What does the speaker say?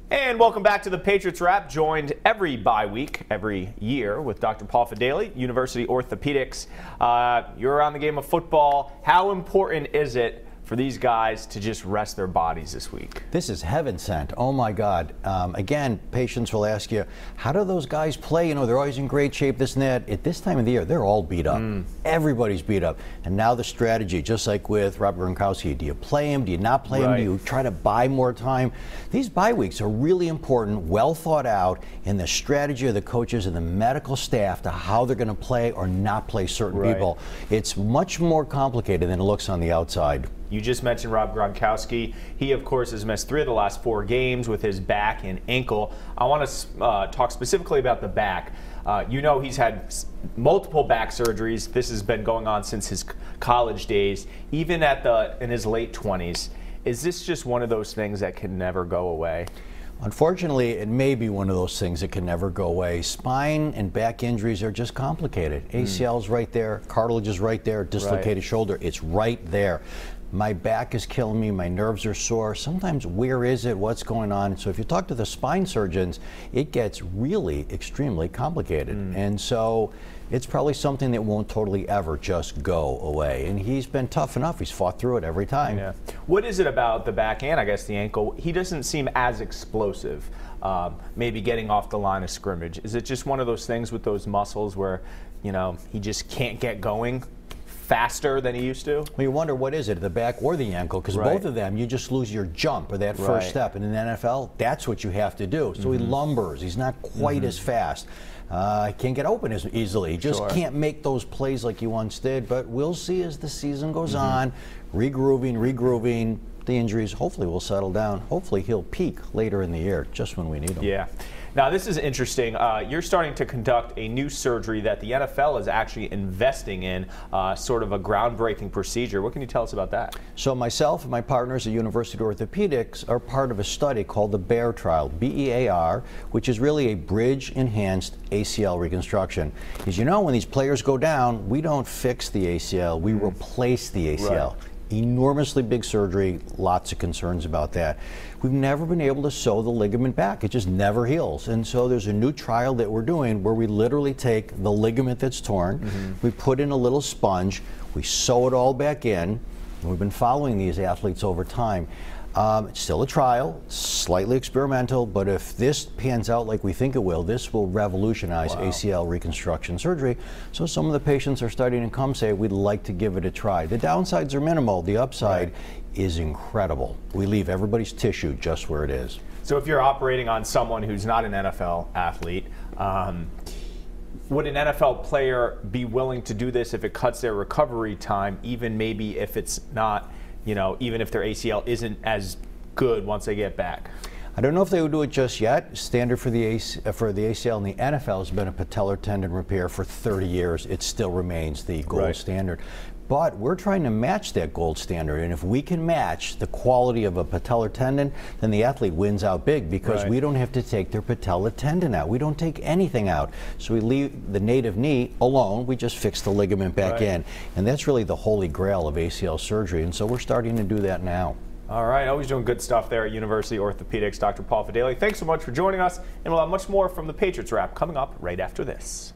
And welcome back to the Patriots Wrap, joined every bye week, every year, with Dr. Paul Fadale, University Orthopedics. You're around the game of football. How important is it for these guys to just rest their bodies this week? This is heaven sent. Oh my God. Again, patients will ask you, how do those guys play? You know, they're always in great shape, this and that. At this time of the year, they're all beat up. Everybody's beat up. And now the strategy, just like with Rob Gronkowski, do you play him? Do you not play him? Do you try to buy more time? These bye weeks are really important, well thought out in the strategy of the coaches and the medical staff to how they're going to play or not play certain people. It's much more complicated than it looks on the outside. You just mentioned Rob Gronkowski. He, of course, has missed 3 of the last 4 games with his back and ankle. I want to talk specifically about the back. You know, he's had multiple back surgeries. This has been going on since his college days, even in his late 20s. Is this just one of those things that can never go away? Unfortunately, it may be one of those things that can never go away. Spine and back injuries are just complicated. ACL's right there, cartilage is right there, dislocated shoulder, it's right there. My back is killing me, my nerves are sore. Sometimes, where is it? What's going on? So if you talk to the spine surgeons, it gets really extremely complicated. And so it's probably something that won't totally ever just go away. And he's been tough enough. He's fought through it every time. Yeah. What is it about the back and I guess the ankle? He doesn't seem as explosive, maybe getting off the line of scrimmage. Is it just one of those things with those muscles where, you know, he just can't get going faster than he used to? Well, you wonder, what is it, the back or the ankle? Because both of them, you just lose your jump or that first step. And in the NFL, that's what you have to do. So he lumbers. He's not quite as fast. He can't get open as easily. He just can't make those plays like he once did. But we'll see as the season goes on, regrooving. The injuries hopefully will settle down. Hopefully he'll peak later in the year, just when we need him. Yeah. Now this is interesting. You're starting to conduct a new surgery that the NFL is actually investing in, sort of a groundbreaking procedure. What can you tell us about that? So myself and my partners at University Orthopedics are part of a study called the BEAR trial, B-E-A-R, which is really a bridge-enhanced ACL reconstruction. As you know, when these players go down, we don't fix the ACL, we replace the ACL. Enormously big surgery, lots of concerns about that. We've never been able to sew the ligament back. It just never heals. And so there's a new trial that we're doing where we literally take the ligament that's torn, we put in a little sponge, we sew it all back in, and we've been following these athletes over time. It's still a trial, slightly experimental, but if this pans out like we think it will, this will revolutionize ACL reconstruction surgery. So some of the patients are starting to come say, we'd like to give it a try. The downsides are minimal. The upside is incredible. We leave everybody's tissue just where it is. So if you're operating on someone who's not an NFL athlete, would an NFL player be willing to do this if it cuts their recovery time, even maybe if it's not, you know, even if their ACL isn't as good once they get back? I don't know if they would do it just yet. Standard for the ACL in the NFL has been a patellar tendon repair for 30 years. It still remains the gold standard. But we're trying to match that gold standard, and if we can match the quality of a patellar tendon, then the athlete wins out big, because we don't have to take their patella tendon out. We don't take anything out. So we leave the native knee alone. We just fix the ligament back in. And that's really the holy grail of ACL surgery, and so we're starting to do that now. All right, always doing good stuff there at University Orthopedics. Dr. Paul Fadale, thanks so much for joining us, and we'll have much more from the Patriots Wrap coming up right after this.